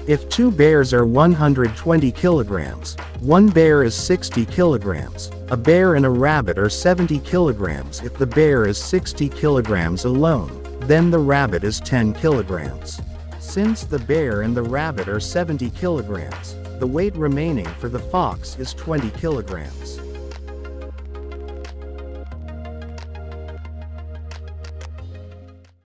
If two bears are 120 kilograms, one bear is 60 kilograms. A bear and a rabbit are 70 kilograms. If the bear is 60 kilograms alone, then the rabbit is 10 kilograms. Since the bear and the rabbit are 70 kilograms, the weight remaining for the fox is 20 kilograms.